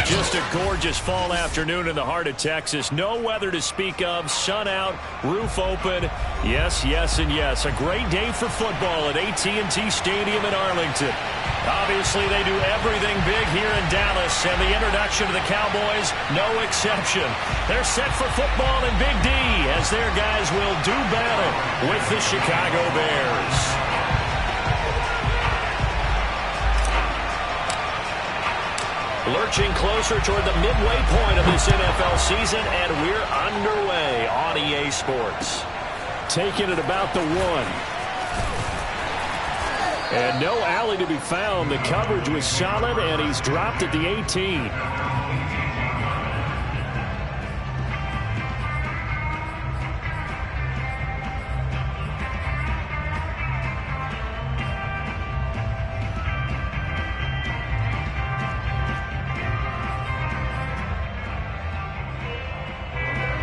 Just a gorgeous fall afternoon in the heart of Texas. No weather to speak of. Sun out, roof open. Yes, yes, and yes. A great day for football at HtxDynasty Stadium in Arlington. Obviously, they do everything big here in Dallas, and the introduction to the Cowboys, no exception. They're set for football in Big D as their guys will do battle with the Chicago Bears. Lurching closer toward the midway point of this NFL season, and we're underway on EA Sports. Taking it about the 1. And no alley to be found. The coverage was solid, and he's dropped at the 18.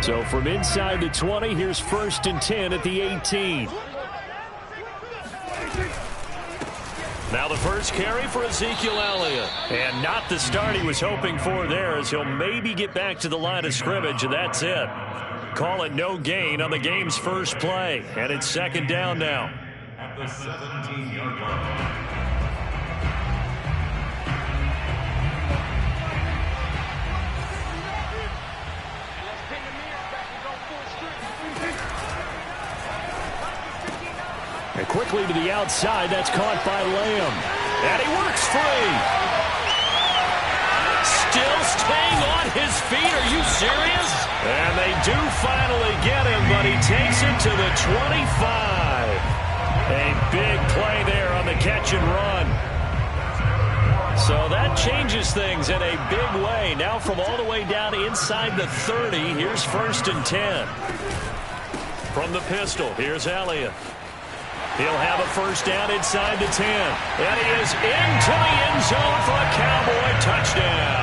So from inside the 20, here's 1st and 10 at the 18. Now the first carry for Ezekiel Elliott. And not the start he was hoping for there, as he'll maybe get back to the line of scrimmage, and that's it. Call it no gain on the game's first play. And it's 2nd down now. At the 17-yard line. And quickly to the outside, that's caught by Lamb. And he works free. Still staying on his feet. Are you serious? And they do finally get him, but he takes it to the 25. A big play there on the catch and run. So that changes things in a big way. Now from all the way down inside the 30, here's 1st and 10. From the pistol, here's Elliott. He'll have a first down inside the 10. And he is into the end zone for a Cowboy touchdown.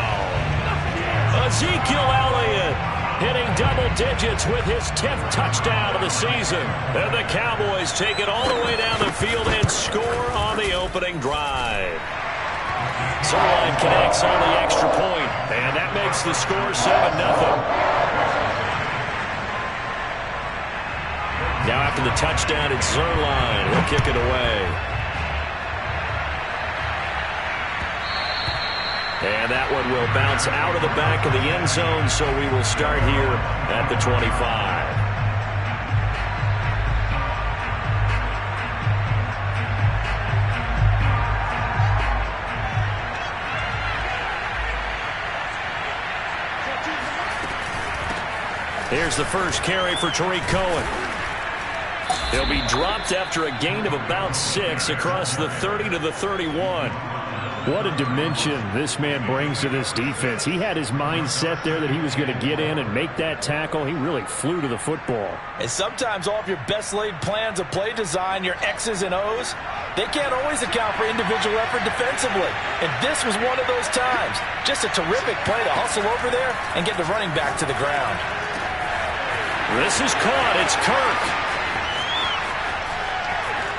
Ezekiel Elliott hitting double digits with his 10th touchdown of the season. And the Cowboys take it all the way down the field and score on the opening drive. Zerline connects on the extra point, and that makes the score 7-0. Now after the touchdown, it's Zerline. He'll kick it away. And that one will bounce out of the back of the end zone, so we will start here at the 25. Here's the first carry for Tariq Cohen. He'll be dropped after a gain of about 6 across the 30 to the 31. What a dimension this man brings to this defense. He had his mind set there that he was going to get in and make that tackle. He really flew to the football. And sometimes all of your best laid plans of play design, your X's and O's, they can't always account for individual effort defensively. And this was one of those times. Just a terrific play to hustle over there and get the running back to the ground. This is caught. It's Kirk.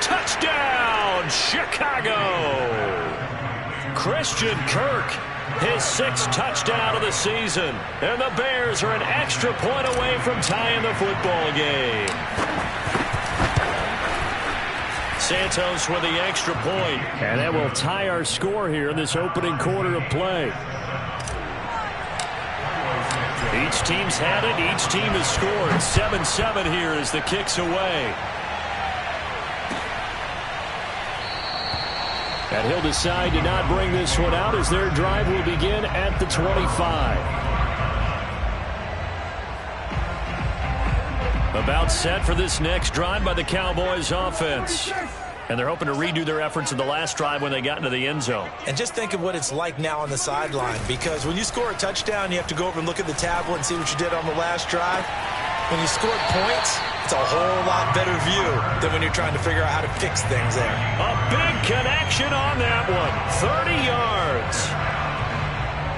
Touchdown, Chicago! Christian Kirk, his 6th touchdown of the season. And the Bears are an extra point away from tying the football game. Santos with the extra point. And that will tie our score here in this opening quarter of play. Each team's had it. Each team has scored. 7-7 here as the kick's away. And he'll decide to not bring this one out as their drive will begin at the 25. About set for this next drive by the Cowboys offense. And they're hoping to redo their efforts in the last drive when they got into the end zone. And just think of what it's like now on the sideline, because when you score a touchdown, you have to go over and look at the tablet and see what you did on the last drive. When you scored points, it's a whole lot better view than when you're trying to figure out how to fix things there. A big connection on that one. 30 yards.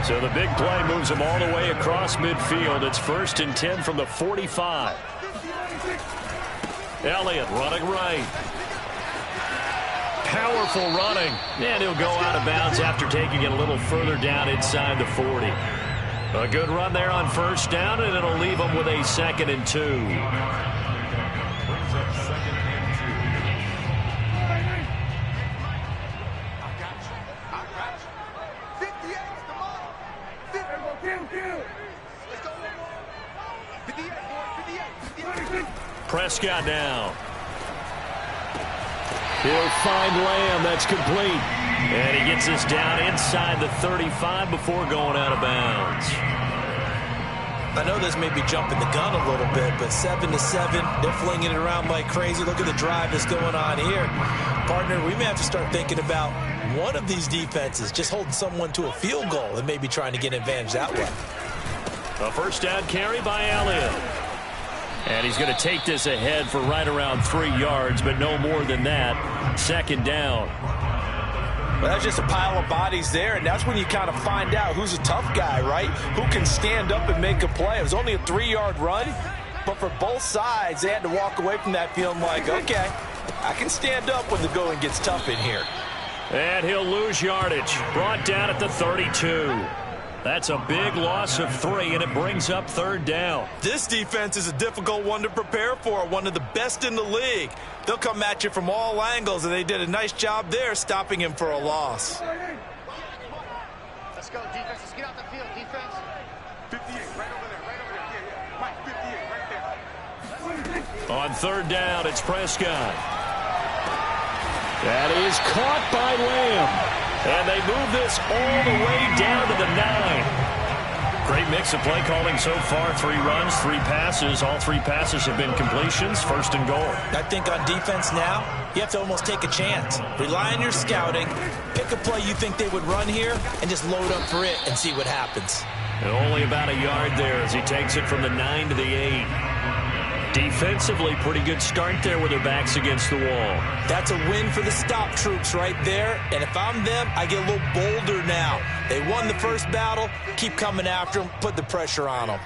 So the big play moves them all the way across midfield. It's 1st and 10 from the 45. Elliott running right. Powerful running. And he'll go out of bounds after taking it a little further down inside the 40. A good run there on first down, and it'll leave him with a 2nd and 2. Prescott now. He'll find Lamb. That's complete. And he gets us down inside the 35 before going out of bounds. I know this may be jumping the gun a little bit, but 7-7, they're flinging it around like crazy. Look at the drive that's going on here. Partner, we may have to start thinking about one of these defenses just holding someone to a field goal and maybe trying to get an advantage that way. A first down carry by Elliott. And he's going to take this ahead for right around 3 yards, but no more than that. 2nd down. Well, that's just a pile of bodies there, and that's when you kind of find out who's a tough guy, right? Who can stand up and make a play. It was only a 3-yard run, but for both sides, they had to walk away from that feeling like, okay, I can stand up when the going gets tough in here. And he'll lose yardage. Brought down at the 32. That's a big loss of 3, and it brings up 3rd down. This defense is a difficult one to prepare for, one of the best in the league. They'll come at you from all angles, and they did a nice job there stopping him for a loss. Let's go, defense. Let's get out the field, defense. 58, right over there. Yeah. Mike, 58, right there. On 3rd down, it's Prescott. That is caught by Lamb. And they move this all the way down to the 9. Great mix of play calling so far. 3 runs, 3 passes. All 3 passes have been completions. 1st and goal. I think on defense now, you have to almost take a chance. Rely on your scouting. Pick a play you think they would run here and just load up for it and see what happens. And only about a yard there as he takes it from the 9 to the 8. Defensively, pretty good start there with their backs against the wall. That's a win for the stop troops right there. And if I'm them, I get a little bolder now. They won the first battle. Keep coming after them. Put the pressure on them.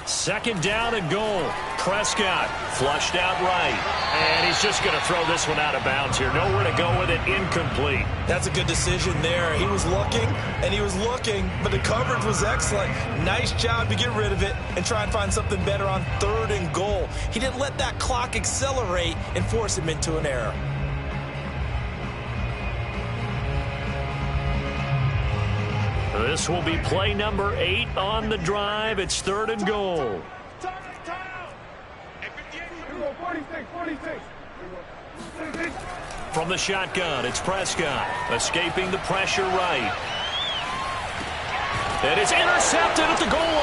2nd down and goal. Prescott flushed out right. And he's just going to throw this one out of bounds here. Nowhere to go with it. Incomplete. That's a good decision there. He was looking, and he was looking, but the coverage was excellent. Nice job to get rid of it and try and find something better on 3rd and goal. He didn't let that clock accelerate and force him into an error. This will be play number 8 on the drive. It's 3rd and goal. From the shotgun, it's Prescott. Escaping the pressure right. And it's intercepted at the goal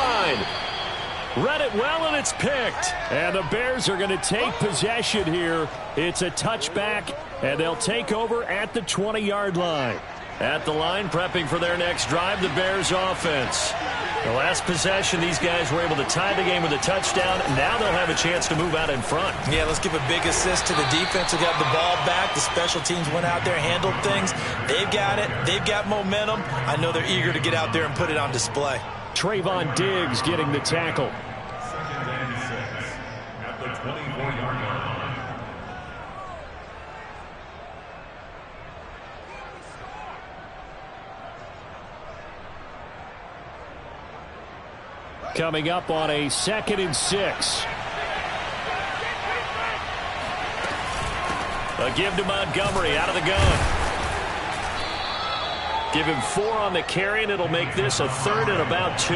line. Read it well, and it's picked. And the Bears are going to take possession here. It's a touchback, and they'll take over at the 20-yard line. At the line, prepping for their next drive, the Bears offense. The last possession, these guys were able to tie the game with a touchdown. Now they'll have a chance to move out in front. Yeah, let's give a big assist to the defense who got the ball back. The special teams went out there, handled things. They've got it. They've got momentum. I know they're eager to get out there and put it on display. Trayvon Diggs getting the tackle. 2nd and 6 at the 24-yard line. Coming up on a 2nd and 6. A give to Montgomery out of the gun. Give him 4 on the carry, and it'll make this a 3rd and about 2.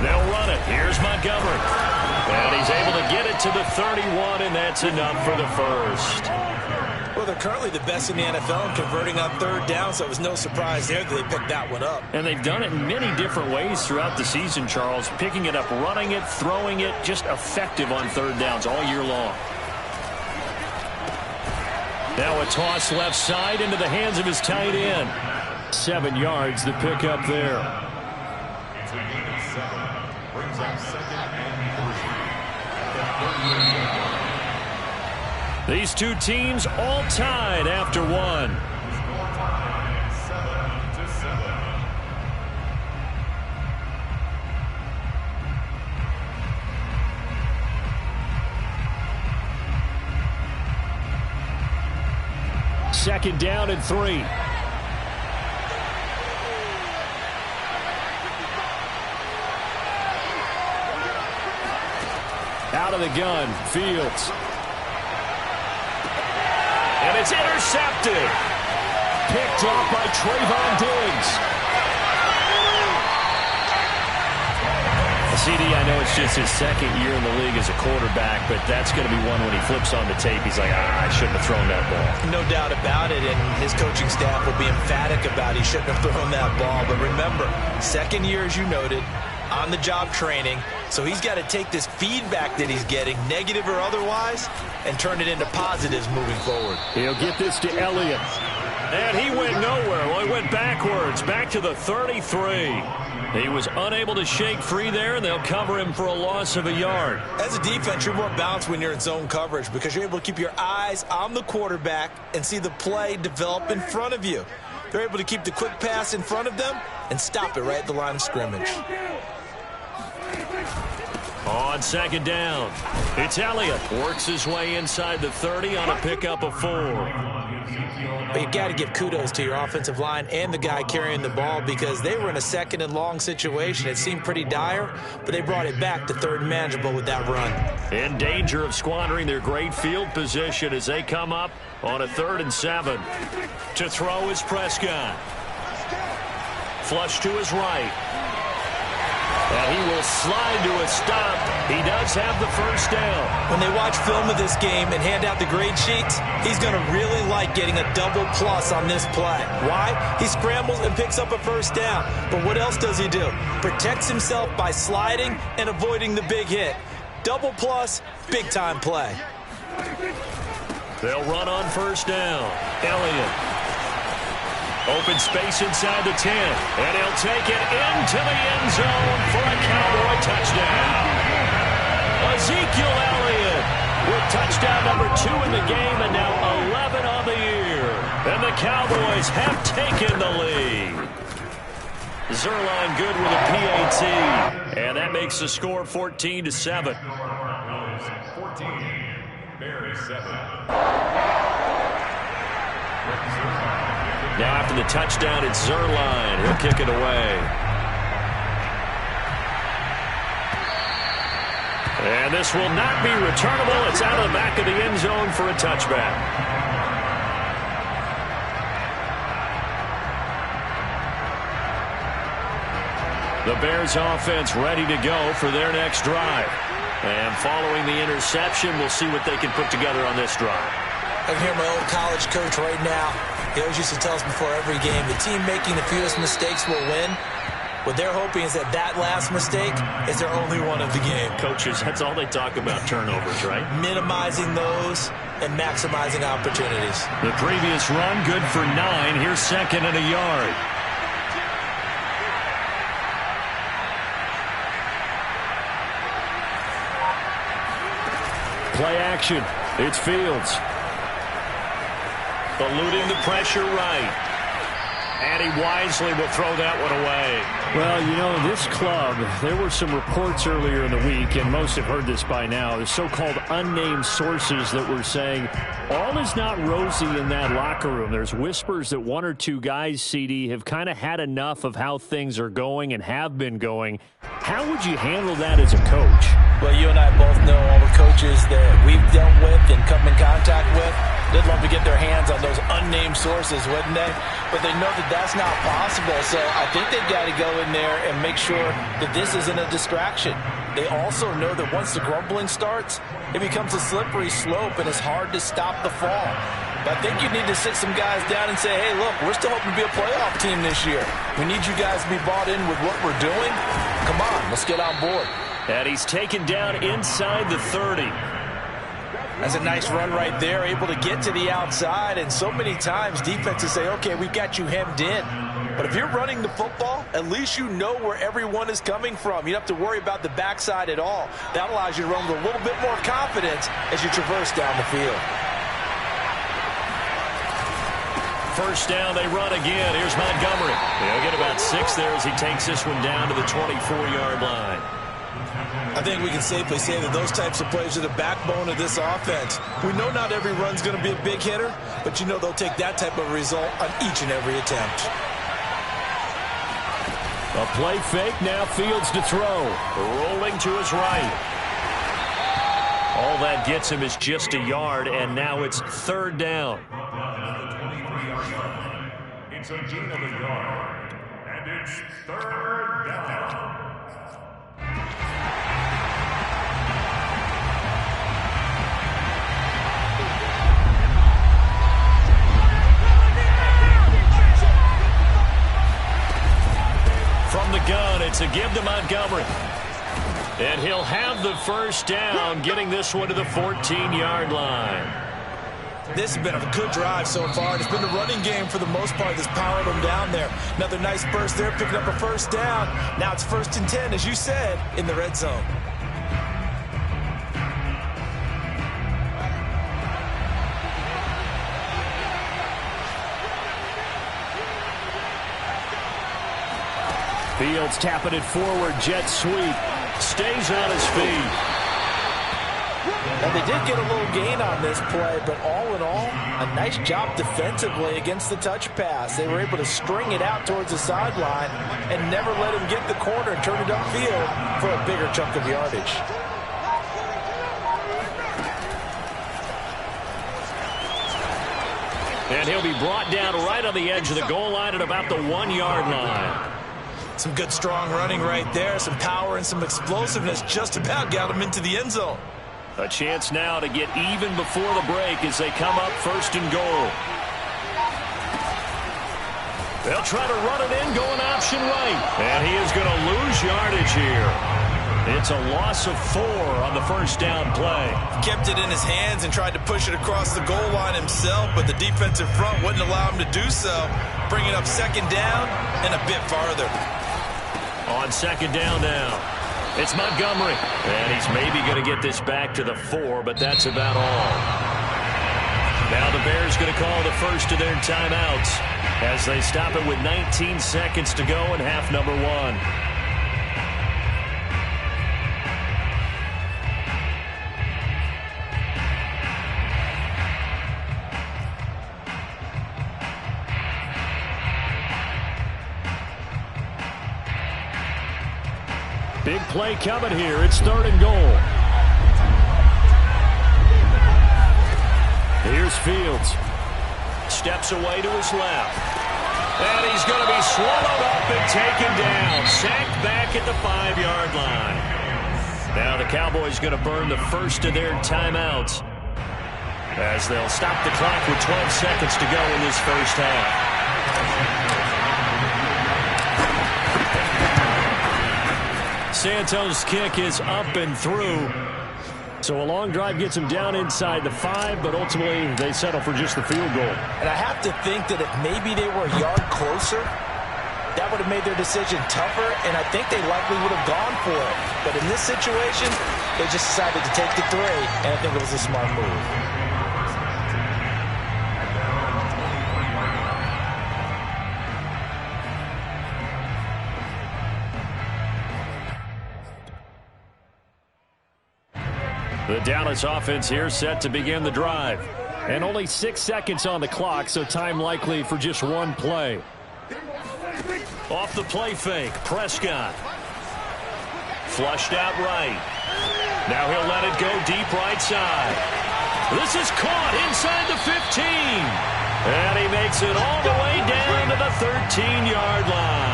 They'll run it. Here's Montgomery. And he's able to get it to the 31, and that's enough for the first. Well, they're currently the best in the NFL in converting on 3rd down, so it was no surprise there that they picked that one up. And they've done it in many different ways throughout the season, Charles. Picking it up, running it, throwing it, just effective on 3rd downs all year long. Now a toss left side into the hands of his tight end. 7 yards, the pickup there. It's a gain of 7. Brings up 2nd and 3. These two teams all tied after 1. Score time, 7-7. 2nd down and 3. Out of the gun, Fields. And it's intercepted. Picked off by Trayvon Diggs. CD, I know it's just his 2nd year in the league as a quarterback, but that's going to be one when he flips on the tape. He's like, I shouldn't have thrown that ball. No doubt about it, and his coaching staff will be emphatic about he shouldn't have thrown that ball. But remember, 2nd year, as you noted, on-the-job training, so he's got to take this feedback that he's getting, negative or otherwise, and turn it into positives moving forward. He'll get this to Elliott. And he went nowhere. Well, he went backwards, back to the 33. He was unable to shake free there, and they'll cover him for a loss of a yard. As a defense, you're more balanced when you're in zone coverage because you're able to keep your eyes on the quarterback and see the play develop in front of you. They're able to keep the quick pass in front of them and stop it right at the line of scrimmage. On 2nd down, it's Elliott. Works his way inside the 30 on a pickup of 4. But you got to give kudos to your offensive line and the guy carrying the ball because they were in a 2nd and long situation. It seemed pretty dire, but they brought it back to 3rd and manageable with that run. In danger of squandering their great field position as they come up on a 3rd and 7. To throw is Prescott. Flush to his right. And he will slide to a stop. He does have the 1st down. When they watch film of this game and hand out the grade sheets, he's going to really like getting a double plus on this play. Why? He scrambles and picks up a 1st down. But what else does he do? Protects himself by sliding and avoiding the big hit. Double plus, big-time play. They'll run on 1st down. Elliott. Open space inside the 10. And he'll take it into the end zone for a Cowboy touchdown. Ezekiel Elliott with touchdown number 2 in the game and now 11 on the year. And the Cowboys have taken the lead. Zerline good with a PAT. And that makes the score 14-7. 14, Bears 7. Now after the touchdown, it's Zerline. He'll kick it away. And this will not be returnable. It's out of the back of the end zone for a touchback. The Bears offense ready to go for their next drive. And following the interception, we'll see what they can put together on this drive. I can hear my old college coach right now. He always used to tell us before every game, the team making the fewest mistakes will win. What they're hoping is that that last mistake is their only one of the game. Coaches, that's all they talk about, turnovers, right? Minimizing those and maximizing opportunities. The previous run, good for 9. Here's 2nd and a yard. Play action. It's Fields. Eluding the pressure right. And he wisely will throw that one away. Well, you know, this club, there were some reports earlier in the week, and most have heard this by now, the so-called unnamed sources that were saying all is not rosy in that locker room. There's whispers that 1 or 2 guys, CD, have kind of had enough of how things are going and have been going. How would you handle that as a coach? Well, you and I both know all the coaches that we've dealt with and come in contact with. They'd love to get their hands on those unnamed sources, wouldn't they? But they know that that's not possible. So I think they've got to go in there and make sure that this isn't a distraction. They also know that once the grumbling starts, it becomes a slippery slope and it's hard to stop the fall. But I think you need to sit some guys down and say, hey, look, we're still hoping to be a playoff team this year. We need you guys to be bought in with what we're doing. Come on, let's get on board. And he's taken down inside the 30. That's a nice run right there, able to get to the outside. And so many times defenses say, okay, we've got you hemmed in. But if you're running the football, at least you know where everyone is coming from. You don't have to worry about the backside at all. That allows you to run with a little bit more confidence as you traverse down the field. First down, they run again. Here's Montgomery. He'll get about 6 there as he takes this one down to the 24-yard line. I think we can safely say that those types of plays are the backbone of this offense. We know not every run's going to be a big hitter, but you know they'll take that type of result on each and every attempt. A play fake, now Fields to throw. Rolling to his right. All that gets him is just a yard, and now it's third down. It's a gain of a yard, and it's third down. From the gun, it's a give to Montgomery. And he'll have the first down, getting this one to the 14-yard line. This has been a good drive so far. It's been the running game for the most part that's powered them down there. Another nice burst there, picking up a first down. Now it's 1st and 10, as you said, in the red zone. Fields tapping it forward, jet sweep. Stays on his feet. And they did get a little gain on this play, but all in all, a nice job defensively against the touch pass. They were able to string it out towards the sideline and never let him get the corner and turn it upfield for a bigger chunk of yardage. And he'll be brought down right on the edge of the goal line at about the 1-yard line. Some good strong running right there, some power and some explosiveness just about got him into the end zone. A chance now to get even before the break as they come up 1st and goal. They'll try to run it in, going option right. And he is going to lose yardage here. It's a loss of 4 on the first down play. Kept it in his hands and tried to push it across the goal line himself, but the defensive front wouldn't allow him to do so. Bringing up 2nd down and a bit farther. On 2nd down now, it's Montgomery. And he's maybe going to get this back to the 4, but that's about all. Now the Bears going to call the first of their timeouts as they stop it with 19 seconds to go in half number 1. Big play coming here. It's 3rd and goal. Here's Fields. Steps away to his left. And he's going to be swallowed up and taken down. Sacked back at the 5-yard line. Now the Cowboys going to burn the first of their timeouts as they'll stop the clock with 12 seconds to go in this first half. Santos' kick is up and through. So a long drive gets him down inside the 5, but ultimately they settle for just the field goal. And I have to think that if maybe they were a yard closer, that would have made their decision tougher, and I think they likely would have gone for it. But in this situation, they just decided to take the 3, and I think it was a smart move. The Dallas offense here set to begin the drive. And only 6 seconds on the clock, so time likely for just one play. Off the play fake, Prescott. Flushed out right. Now he'll let it go deep right side. This is caught inside the 15. And he makes it all the way down to the 13-yard line.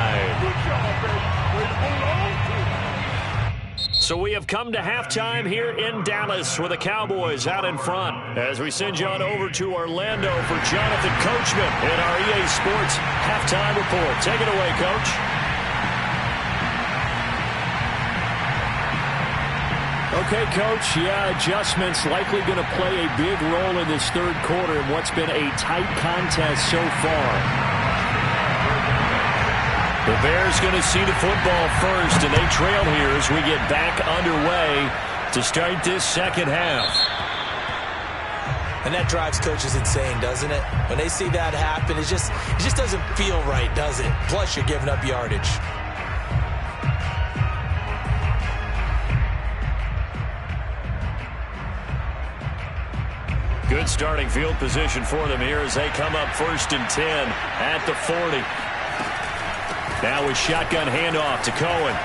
So we have come to halftime here in Dallas with the Cowboys out in front as we send you on over to Orlando for Jonathan Coachman in our EA Sports halftime report. Take it away, Coach. Okay, Coach. Yeah, adjustments likely going to play a big role in this third quarter in what's been a tight contest so far. The Bears going to see the football first, and they trail here as we get back underway to start this second half. And that drives coaches insane, doesn't it? When they see that happen, it just doesn't feel right, does it? Plus, you're giving up yardage. Good starting field position for them here as they come up 1st and 10 at the 40. Now with shotgun handoff to Cohen.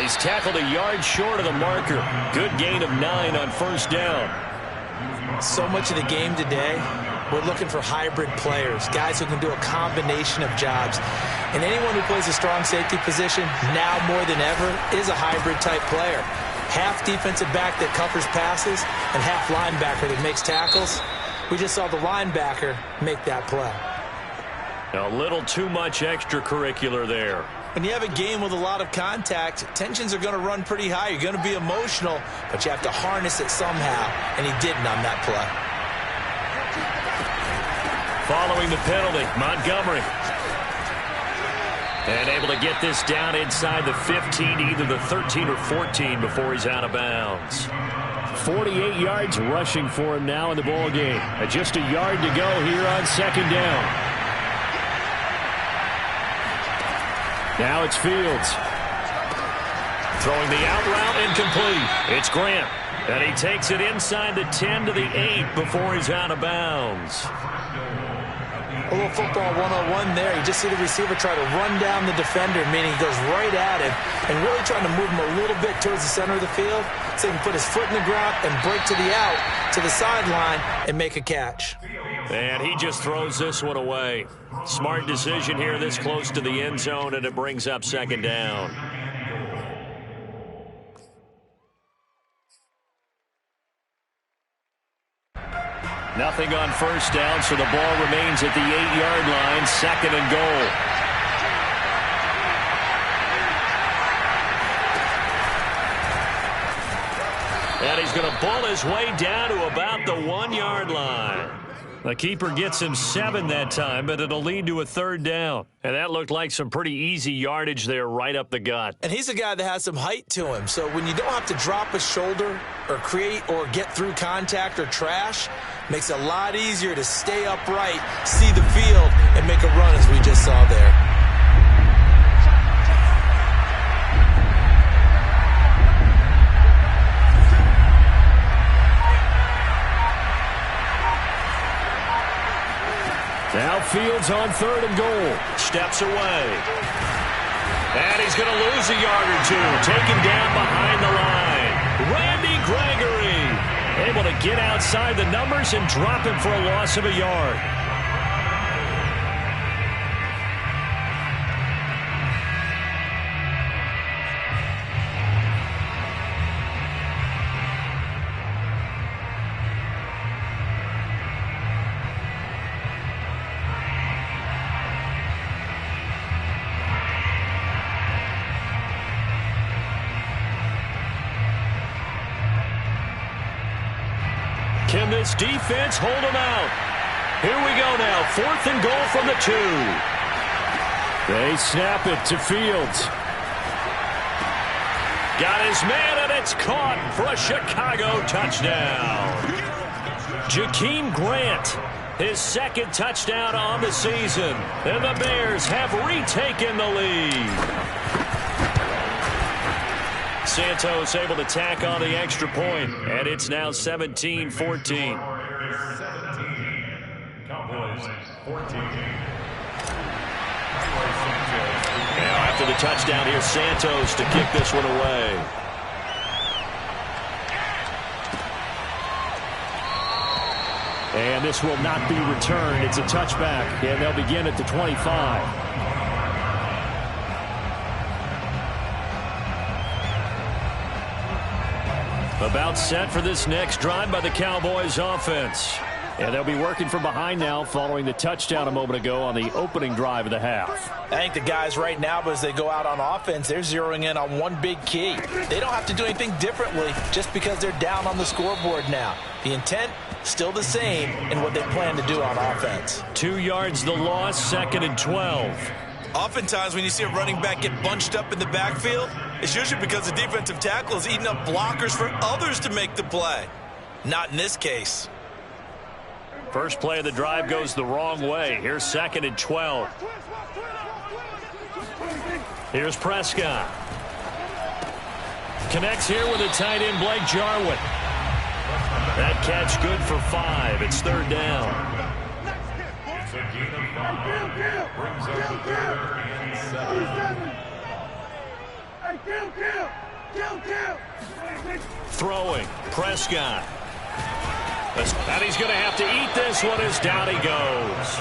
He's tackled a yard short of the marker. Good gain of 9 on 1st down. So much of the game today, we're looking for hybrid players, guys who can do a combination of jobs. And anyone who plays a strong safety position, now more than ever, is a hybrid-type player. Half defensive back that covers passes and half linebacker that makes tackles. We just saw the linebacker make that play. A little too much extracurricular there. When you have a game with a lot of contact, tensions are going to run pretty high. You're going to be emotional, but you have to harness it somehow, and he didn't on that play. Following the penalty, Montgomery. And able to get this down inside the 15, either the 13 or 14 before he's out of bounds. 48 yards rushing for him now in the ball game. Just a yard to go here on 2nd down. Now it's Fields. Throwing the out route incomplete. It's Grant. And he takes it inside the 10 to the 8 before he's out of bounds. A little football 101 there. You just see the receiver try to run down the defender, meaning he goes right at him and really trying to move him a little bit towards the center of the field so he can put his foot in the ground and break to the out, to the sideline, and make a catch. And he just throws this one away. Smart decision here this close to the end zone, and it brings up 2nd down. Nothing on 1st down, so the ball remains at the 8-yard line, 2nd and goal. And he's going to bull his way down to about the 1-yard line. The keeper gets him 7 that time, but it'll lead to a 3rd down. And that looked like some pretty easy yardage there right up the gut. And he's a guy that has some height to him, so when you don't have to drop a shoulder or create or get through contact or trash, makes it a lot easier to stay upright, see the field, and make a run as we just saw there. Now Fields on 3rd and goal. Steps away. And he's going to lose a yard or two. Taken down behind the line. Randy Gregory able to get outside the numbers and drop him for a loss of a yard. Can this defense hold him out? Here we go now. 4th and goal from the 2. They snap it to Fields. Got his man, and it's caught for a Chicago touchdown. Jakeem Grant, his 2nd touchdown on the season. And the Bears have retaken the lead. Santos able to tack on the extra point, and it's now 17-14. Cowboys 14. Now after the touchdown, here's Santos to kick this one away. And this will not be returned. It's a touchback, and they'll begin at the 25. About set for this next drive by the Cowboys offense. And they'll be working from behind now following the touchdown a moment ago on the opening drive of the half. I think the guys right now, as they go out on offense, they're zeroing in on one big key. They don't have to do anything differently just because they're down on the scoreboard now. The intent, still the same in what they plan to do on offense. 2 yards the loss, 2nd and 12. Oftentimes when you see a running back get bunched up in the backfield, it's usually because the defensive tackle is eating up blockers for others to make the play. Not in this case. First play of the drive goes the wrong way. Here's 2nd and 12. Here's Prescott. Connects here with a tight end, Blake Jarwin. That catch good for 5. It's third down. It's a gain of 5. Brings up the third and 7. Throwing. Prescott. And he's going to have to eat this one as down he goes.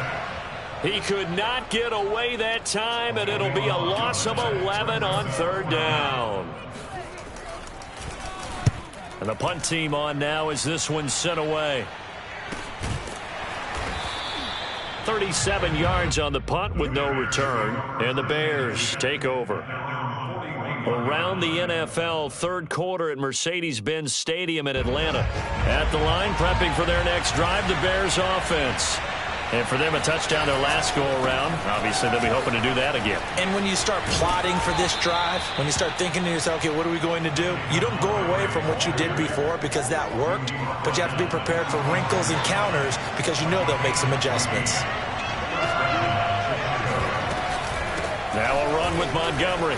He could not get away that time, and it'll be a loss of 11 on third down. And the punt team on now as this one's sent away. 37 yards on the punt with no return, and the Bears take over. Around the NFL, third quarter at Mercedes-Benz Stadium in Atlanta. At the line, prepping for their next drive, the Bears offense. And for them, a touchdown their last go-around. Obviously, they'll be hoping to do that again. And when you start plotting for this drive, when you start thinking to yourself, okay, what are we going to do? You don't go away from what you did before because that worked, but you have to be prepared for wrinkles and counters because you know they'll make some adjustments. Now a run with Montgomery.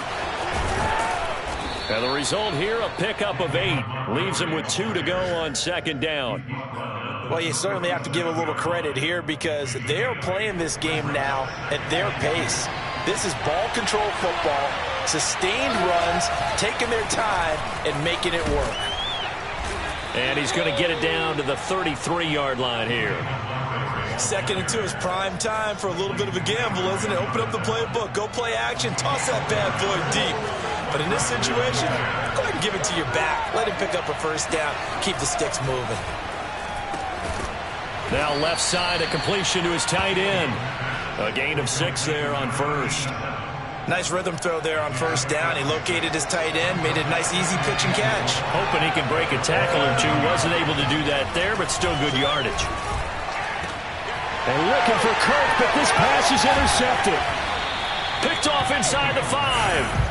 And the result here, a pickup of 8. Leaves him with 2 to go on second down. Well, you certainly have to give a little credit here because they're playing this game now at their pace. This is ball control football, sustained runs, taking their time and making it work. And he's going to get it down to the 33-yard line here. 2nd and 2 is prime time for a little bit of a gamble, isn't it? Open up the playbook, go play action, toss that bad boy deep. But in this situation, go ahead and give it to your back. Let him pick up a first down. Keep the sticks moving. Now left side, a completion to his tight end. A gain of 6 there on first. Nice rhythm throw there on first down. He located his tight end, made a nice easy pitch and catch. Hoping he can break a tackle or two. Wasn't able to do that there, but still good yardage. And looking for Kirk, but this pass is intercepted. Picked off inside the 5.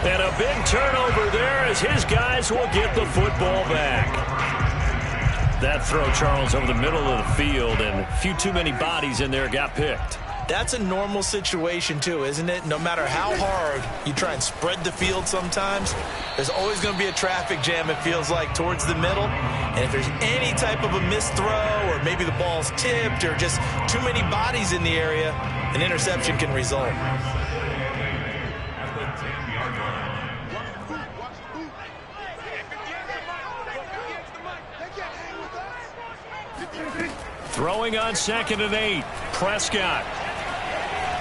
And a big turnover there as his guys will get the football back. That throw, Charles, over the middle of the field, and a few too many bodies in there got picked. That's a normal situation, too, isn't it? No matter how hard you try and spread the field sometimes, there's always going to be a traffic jam, it feels like, towards the middle. And if there's any type of a missed throw or maybe the ball's tipped or just too many bodies in the area, an interception can result. Throwing on 2nd and 8. Prescott.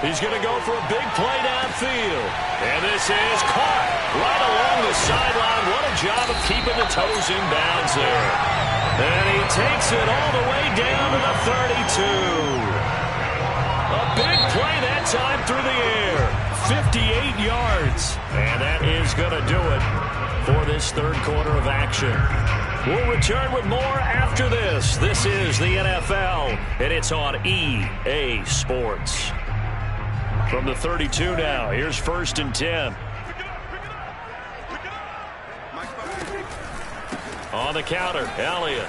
He's going to go for a big play downfield. And this is caught right along the sideline. What a job of keeping the toes in bounds there. And he takes it all the way down to the 32. A big play that time through the air. 58 yards. And that is going to do it for this third quarter of action. We'll return with more after this. This is the NFL, and it's on EA Sports. From the 32 now, here's 1st and 10. On the counter, Elliott.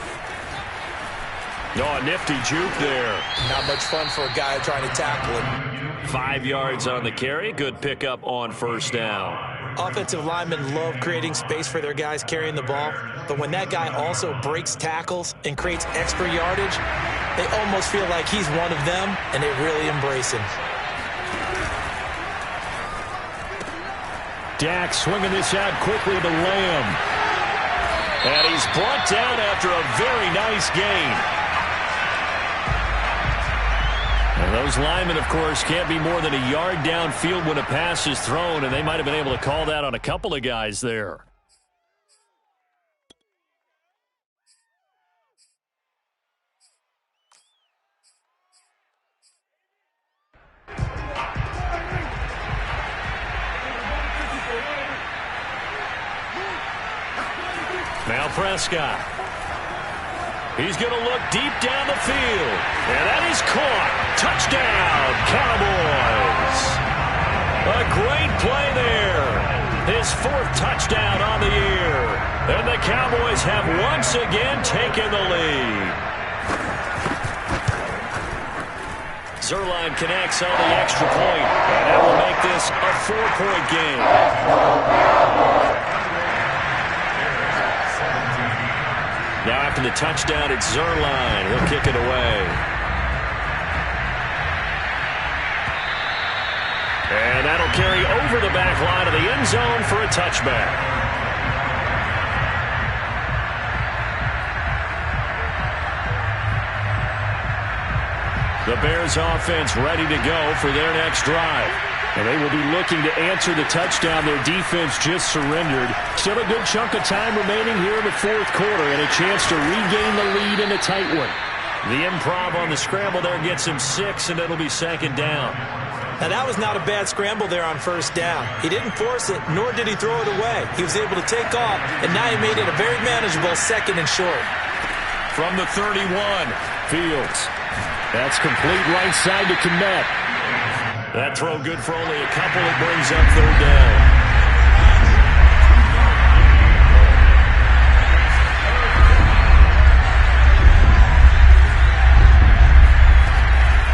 Oh, a nifty juke there. Not much fun for a guy trying to tackle him. 5 yards on the carry. Good pickup on first down. Offensive linemen love creating space for their guys carrying the ball, but when that guy also breaks tackles and creates extra yardage, they almost feel like he's one of them, and they really embrace him. Dak swinging this out quickly to Lamb. And he's brought down after a very nice gain. And those linemen, of course, can't be more than a yard downfield when a pass is thrown, and they might have been able to call that on a couple of guys there. Now Prescott. He's going to look deep down the field. And that is caught. Touchdown, Cowboys. A great play there. His 4th touchdown on the year. And the Cowboys have once again taken the lead. Zerline connects on the extra point. And that will make this a 4-point game. Now after the touchdown, it's Zerline. He'll kick it away. And that'll carry over the back line of the end zone for a touchback. The Bears offense ready to go for their next drive. And they will be looking to answer the touchdown their defense just surrendered. Still a good chunk of time remaining here in the fourth quarter and a chance to regain the lead in a tight one. The improv on the scramble there gets him 6, and it'll be second down. Now, that was not a bad scramble there on first down. He didn't force it, nor did he throw it away. He was able to take off, and now he made it a very manageable second and short. From the 31, Fields. That's complete right side to Kmet. That throw good for only a couple. It brings up third down.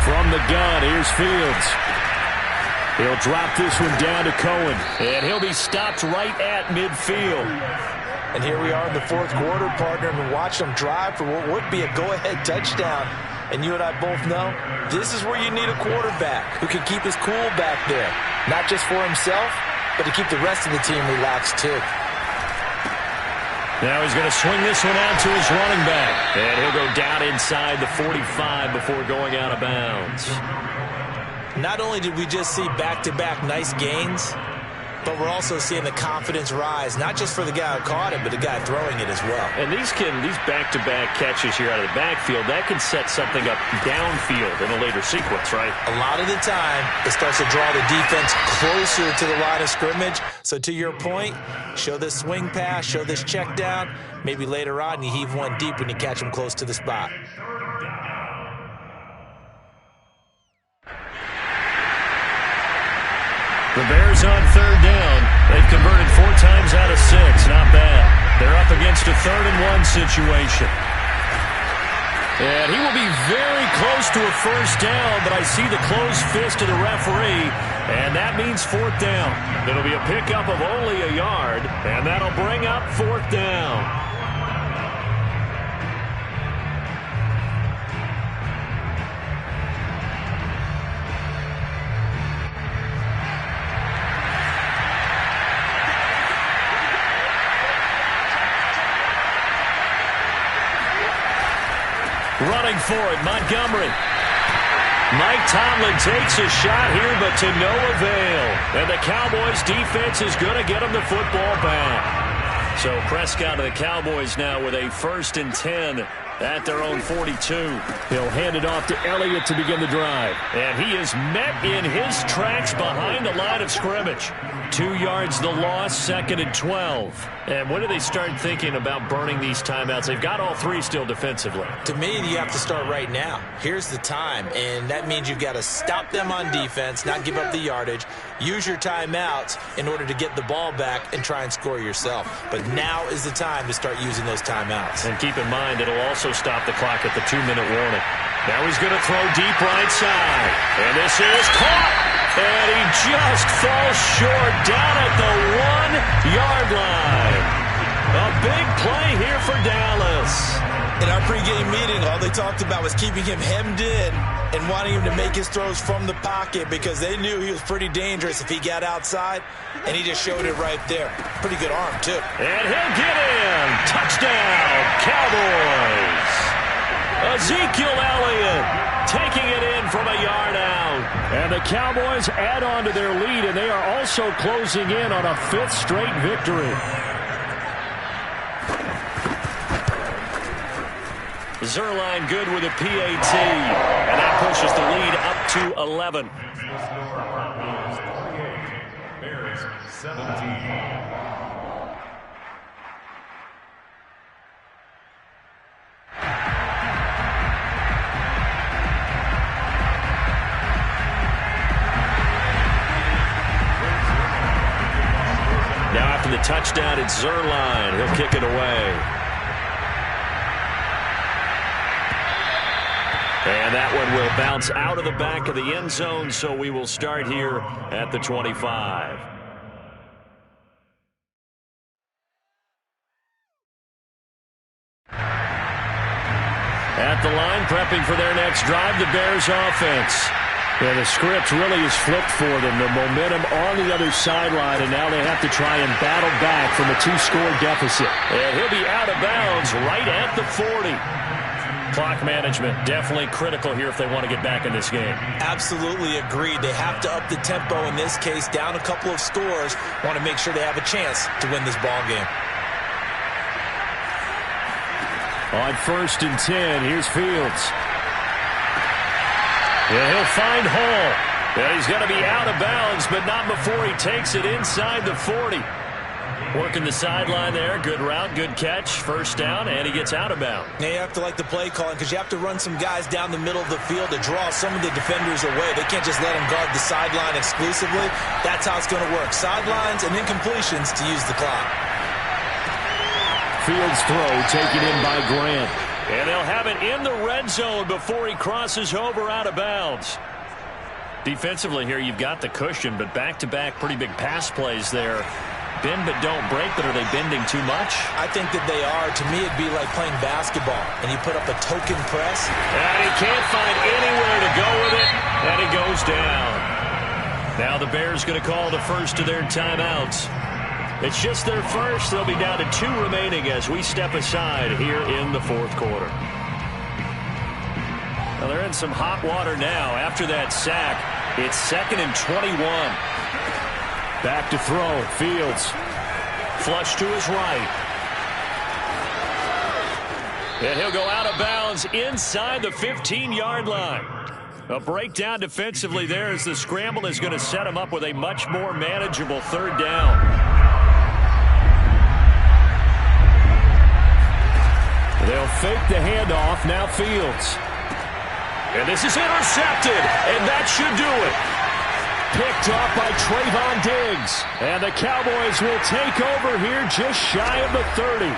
From the gun, here's Fields. He'll drop this one down to Cohen. And he'll be stopped right at midfield. And here we are in the fourth quarter, partner, and watch them drive for what would be a go-ahead touchdown. And you and I both know this is where you need a quarterback who can keep his cool back there. Not just for himself, but to keep the rest of the team relaxed too. Now he's going to swing this one out to his running back. And he'll go down inside the 45 before going out of bounds. Not only did we just see back-to-back nice gains, but we're also seeing the confidence rise, not just for the guy who caught it, but the guy throwing it as well. And these back-to-back catches here out of the backfield, that can set something up downfield in a later sequence, right? A lot of the time, it starts to draw the defense closer to the line of scrimmage. So to your point, show this swing pass, show this check down. Maybe later on, you heave one deep when you catch them close to the spot. The Bears on third down. They've converted 4 times out of 6. Not bad. They're up against a 3rd-and-1 situation. And he will be very close to a first down, but I see the closed fist of the referee, and that means 4th down. It'll be a pickup of only a yard, and that'll bring up 4th down. Running for it, Montgomery. Mike Tomlin takes a shot here, but to no avail. And the Cowboys' defense is going to get him the football back. So Prescott and the Cowboys now with a 1st and 10 at their own 42. He'll hand it off to Elliott to begin the drive. And he is met in his tracks behind the line of scrimmage. 2 yards the loss, 2nd and 12. And when do they start thinking about burning these timeouts? They've got all 3 still defensively. To me, you have to start right now. Here's the time, and that means you've got to stop them on defense, not give up the yardage, use your timeouts in order to get the ball back and try and score yourself. But now is the time to start using those timeouts. And keep in mind, it'll also stop the clock at the 2-minute warning. Now he's going to throw deep right side. And this is caught. And he just falls short down at the 1-yard line. A big play here for Dallas. In our pregame meeting, all they talked about was keeping him hemmed in and wanting him to make his throws from the pocket because they knew he was pretty dangerous if he got outside, and he just showed it right there. Pretty good arm, too. And he'll get in. Touchdown, Cowboys. Ezekiel Elliott taking it in from a yard out. And the Cowboys add on to their lead, and they are also closing in on a 5th straight victory. Zerline good with a PAT, and that pushes the lead up to 11. Bears 17. Now after the touchdown, it's Zerline. He'll kick it away. And that one will bounce out of the back of the end zone, so we will start here at the 25. at the line, prepping for their next drive, the Bears offense. Yeah, the script really is flipped for them. The momentum on the other sideline, and now they have to try and battle back from a 2-score deficit. And he'll be out of bounds right at the 40. Clock management definitely critical here if they want to get back in this game. Absolutely agreed. They have to up the tempo in this case, down a couple of scores. Want to make sure they have a chance to win this ball game. On 1st and 10, here's Fields. Yeah, he'll find Hall. Yeah, he's going to be out of bounds, but not before he takes it inside the 40. Working the sideline there. Good route, good catch. First down, and he gets out of bounds. Now you have to like the play calling because you have to run some guys down the middle of the field to draw some of the defenders away. They can't just let them guard the sideline exclusively. That's how it's going to work. Sidelines and incompletions to use the clock. Fields throw taken in by Grant. And they'll have it in the red zone before he crosses over out of bounds. Defensively here, you've got the cushion, but back-to-back pretty big pass plays there. Bend but don't break, but are they bending too much? I think that they are. To me, it'd be like playing basketball, and you put up a token press. And he can't find anywhere to go with it, and he goes down. Now the Bears going to call the first of their timeouts. It's just their first. They'll be down to 2 remaining as we step aside here in the 4th quarter. Well, they're in some hot water now. After that sack, it's 2nd and 21. Back to throw. Fields. Flush to his right. And he'll go out of bounds inside the 15-yard line. A breakdown defensively there as the scramble is going to set him up with a much more manageable 3rd down. They'll fake the handoff. Now Fields. And this is intercepted, and that should do it. Picked off by Trayvon Diggs. And the Cowboys will take over here just shy of the 30.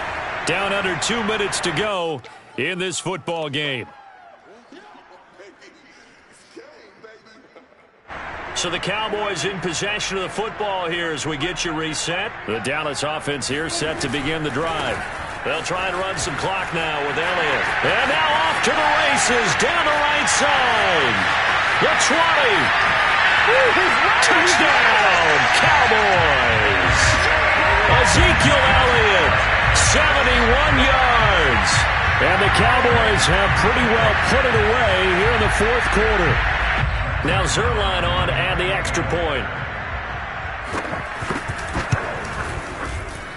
Down under 2 minutes to go in this football game. So the Cowboys in possession of the football here as we get you reset. The Dallas offense here set to begin the drive. They'll try and run some clock now with Elliott. And now off to the races down the right side. The 20. Touchdown, Cowboys! Ezekiel Elliott, 71 yards. And the Cowboys have pretty well put it away here in the 4th quarter. Now Zerline on to add the extra point.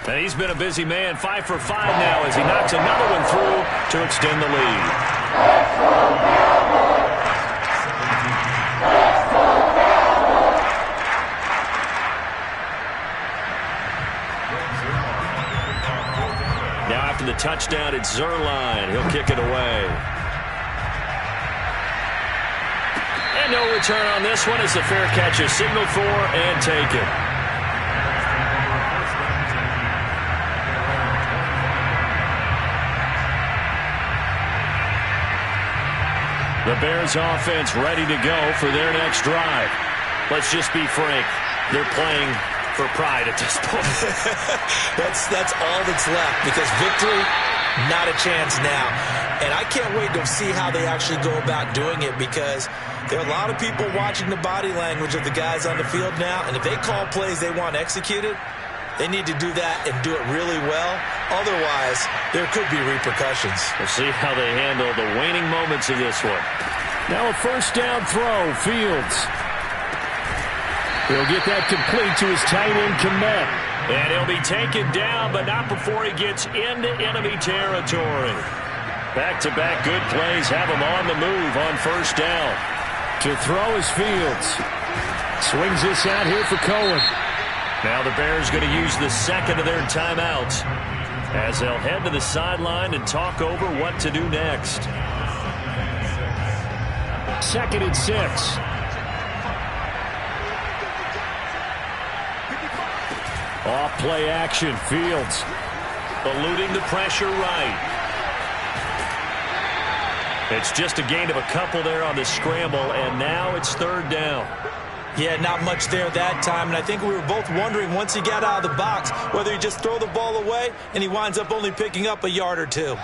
And he's been a busy man, 5 for 5 now as he knocks another one through to extend the lead. The touchdown, it's Zerline. He'll kick it away. And no return on this one as the fair catch is signaled for and taken. The Bears offense ready to go for their next drive. Let's just be frank. They're playing for pride at this point. That's all that's left because victory, not a chance now. And I can't wait to see how they actually go about doing it because there are a lot of people watching the body language of the guys on the field now, and if they call plays they want executed, they need to do that and do it really well. Otherwise, there could be repercussions. We'll see how they handle the waning moments of this one. Now a 1st down throw. Fields. He'll get that complete to his tight end, Kmet. And he'll be taken down, but not before he gets into enemy territory. Back-to-back good plays have him on the move on 1st down. To throw is Fields. Swings this out here for Cohen. Now the Bears going to use the 2nd of their timeouts as they'll head to the sideline and talk over what to do next. 2nd and 6. Off play action. Fields eluding the pressure right. It's just a gain of a couple there on the scramble, and now it's 3rd down. Yeah, not much there that time, and I think we were both wondering once he got out of the box whether he just throw the ball away and he winds up only picking up a yard or 2.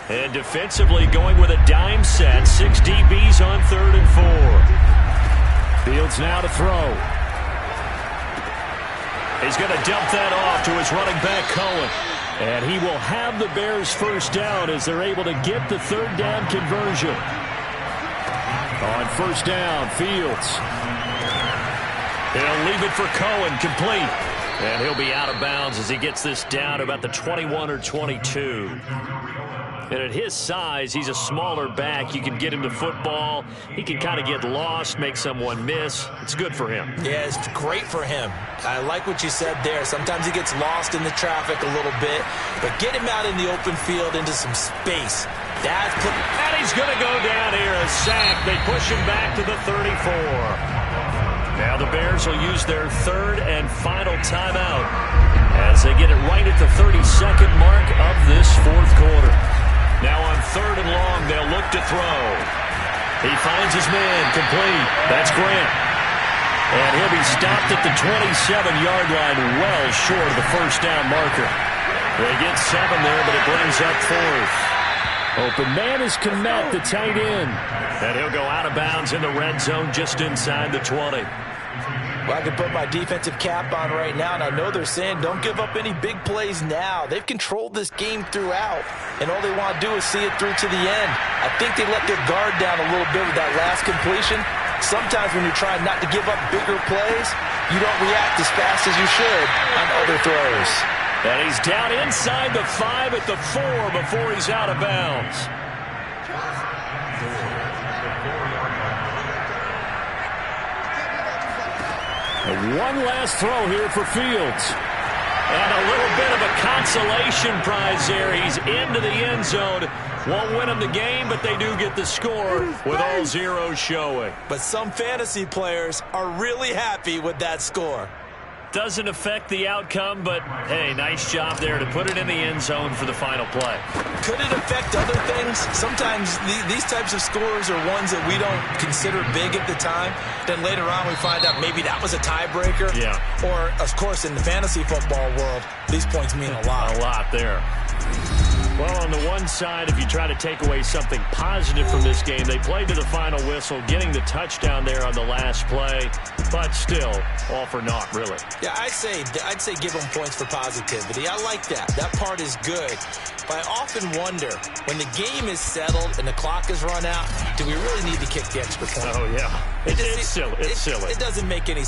And defensively going with a dime set. 6 DBs on 3rd and 4. Fields now to throw. He's going to dump that off to his running back, Cohen. And he will have the Bears first down as they're able to get the 3rd down conversion. On 1st down, Fields. He'll leave it for Cohen, complete. And he'll be out of bounds as he gets this down to about the 21 or 22. And at his size, he's a smaller back. You can get him to football. He can kind of get lost, make someone miss. It's good for him. Yeah, it's great for him. I like what you said there. Sometimes he gets lost in the traffic a little bit. But get him out in the open field into some space. And he's going to go down here, a sack. They push him back to the 34. Now the Bears will use their 3rd and final timeout as they get it right at the 32nd mark of this 4th quarter. Now on 3rd and long, they'll look to throw. He finds his man, complete. That's Grant. And he'll be stopped at the 27-yard line, well short of the 1st down marker. They get 7 there, but it brings up 4th. Open man is Kmet, the tight end. And he'll go out of bounds in the red zone just inside the 20. Well, I can put my defensive cap on right now, and I know they're saying don't give up any big plays now. They've controlled this game throughout, and all they want to do is see it through to the end. I think they let their guard down a little bit with that last completion. Sometimes when you're trying not to give up bigger plays, you don't react as fast as you should on other throws. And he's down inside the 5 at the 4 before he's out of bounds. One last throw here for Fields. And a little bit of a consolation prize there. He's into the end zone. Won't win them the game, but they do get the score with all zeros showing. But some fantasy players are really happy with that score. Doesn't affect the outcome, but, hey, nice job there to put it in the end zone for the final play. Could it affect other things? Sometimes these types of scores are ones that we don't consider big at the time. Then later on we find out maybe that was a tiebreaker. Yeah. Or, of course, in the fantasy football world, these points mean a lot. A lot there. Well, on the one side, if you try to take away something positive from this game, they played to the final whistle, getting the touchdown there on the last play, but still, all for naught, really. Yeah, I'd say give them points for positivity. I like that. That part is good. But I often wonder, when the game is settled and the clock is run out, do we really need to kick the extra point? Oh, yeah. It's silly. It's silly. It doesn't make any sense.